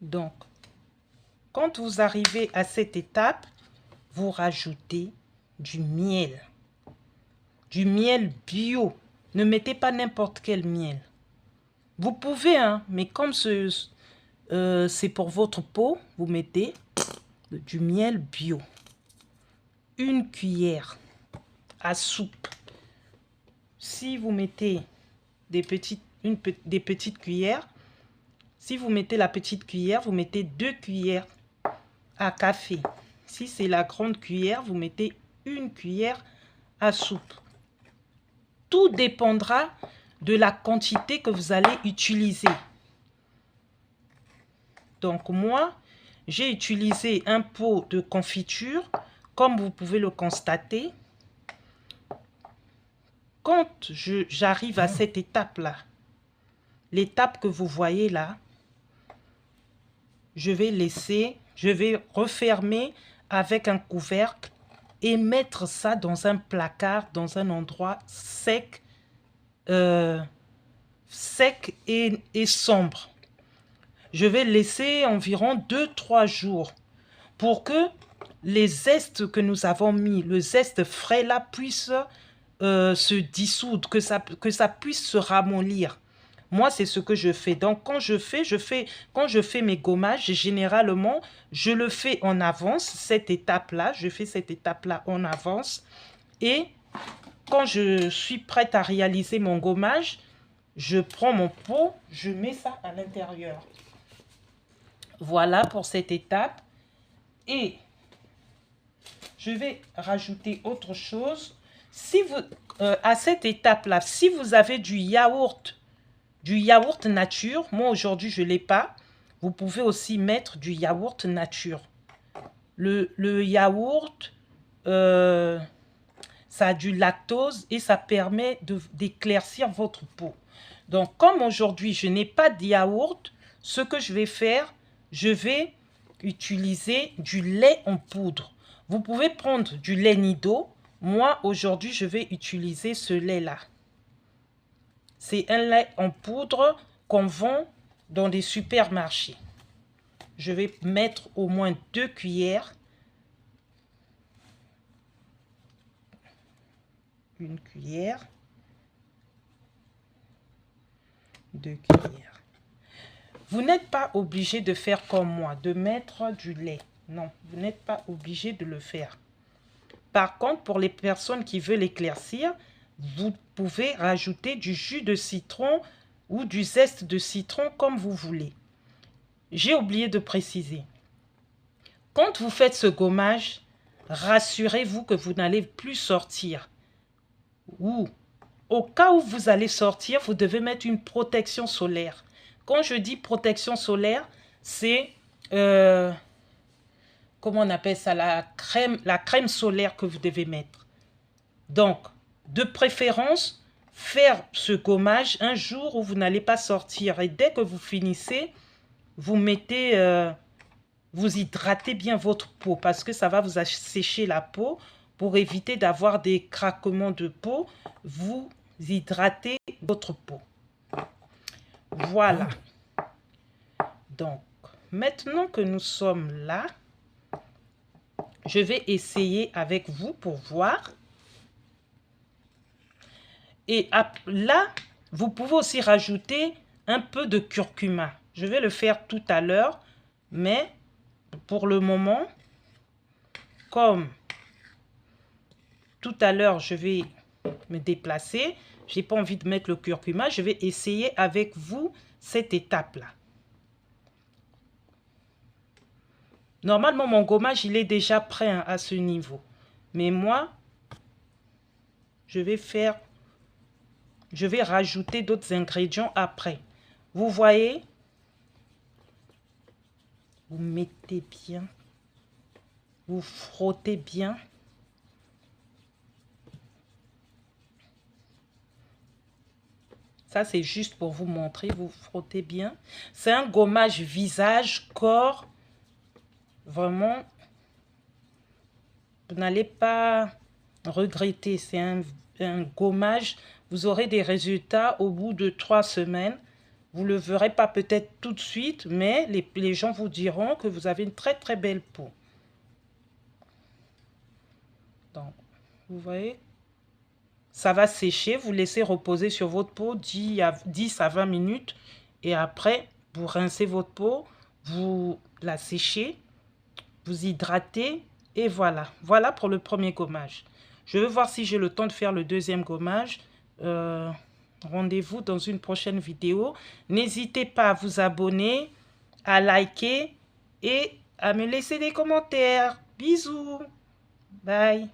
Donc, quand vous arrivez à cette étape, vous rajoutez du miel. Du miel bio. Ne mettez pas n'importe quel miel. Vous pouvez, hein, mais comme c'est pour votre peau, vous mettez du miel bio. Une cuillère à soupe. Si vous mettez des petites cuillères, si vous mettez la petite cuillère, vous mettez 2 cuillères à café. Si c'est la grande cuillère, vous mettez une cuillère à soupe. Tout dépendra de la quantité que vous allez utiliser. Donc moi, j'ai utilisé un pot de confiture, comme vous pouvez le constater. Quand j'arrive à cette étape-là, l'étape que vous voyez là, je vais refermer avec un couvercle et mettre ça dans un placard, dans un endroit sec, sec et sombre. Je vais laisser environ 2-3 jours pour que les zestes que nous avons mis, le zeste frais là, puisse se dissoudre, que ça puisse se ramollir. Moi, c'est ce que je fais. Donc, quand je fais mes gommages, généralement, je le fais en avance, cette étape-là. Je fais cette étape-là en avance. Et quand je suis prête à réaliser mon gommage, je prends mon pot, je mets ça à l'intérieur. Voilà pour cette étape. Et je vais rajouter autre chose. Si vous, à cette étape-là, si vous avez du yaourt nature, moi aujourd'hui je ne l'ai pas, vous pouvez aussi mettre du yaourt nature. Le yaourt, ça a du lactose et ça permet d'éclaircir votre peau. Donc comme aujourd'hui je n'ai pas de yaourt, ce que je vais faire, je vais utiliser du lait en poudre. Vous pouvez prendre du lait Nido. Moi, aujourd'hui, je vais utiliser ce lait-là. C'est un lait en poudre qu'on vend dans des supermarchés. Je vais mettre au moins 2 cuillères. Une cuillère. 2 cuillères. Vous n'êtes pas obligé de faire comme moi, de mettre du lait. Non, vous n'êtes pas obligé de le faire. Par contre, pour les personnes qui veulent éclaircir, vous pouvez rajouter du jus de citron ou du zeste de citron comme vous voulez. J'ai oublié de préciser. Quand vous faites ce gommage, rassurez-vous que vous n'allez plus sortir. Ou au cas où vous allez sortir, vous devez mettre une protection solaire. Quand je dis protection solaire, c'est comment on appelle ça, la crème solaire que vous devez mettre. Donc, de préférence, faire ce gommage un jour où vous n'allez pas sortir. Et dès que vous finissez, vous mettez, vous hydratez bien votre peau parce que ça va vous assécher la peau. Pour éviter d'avoir des craquements de peau, vous hydratez votre peau. Voilà. Donc, maintenant que nous sommes là, je vais essayer avec vous pour voir. Et là, vous pouvez aussi rajouter un peu de curcuma. Je vais le faire tout à l'heure, mais pour le moment, comme tout à l'heure, je vais me déplacer, je n'ai pas envie de mettre le curcuma, je vais essayer avec vous cette étape-là. Normalement, mon gommage, il est déjà prêt à ce niveau. Mais moi, je vais rajouter d'autres ingrédients après. Vous voyez, vous mettez bien, vous frottez bien. Ça, c'est juste pour vous montrer, vous frottez bien. C'est un gommage visage, corps. Vraiment, vous n'allez pas regretter. C'est un gommage. Vous aurez des résultats au bout de 3 semaines. Vous ne le verrez pas peut-être tout de suite, mais les gens vous diront que vous avez une très très belle peau. Donc, vous voyez, ça va sécher, vous laissez reposer sur votre peau 10 à 20 minutes et après, vous rincez votre peau, vous la séchez, vous hydratez et voilà. Voilà pour le premier gommage. Je vais voir si j'ai le temps de faire le deuxième gommage. Rendez-vous dans une prochaine vidéo. N'hésitez pas à vous abonner, à liker et à me laisser des commentaires. Bisous. Bye.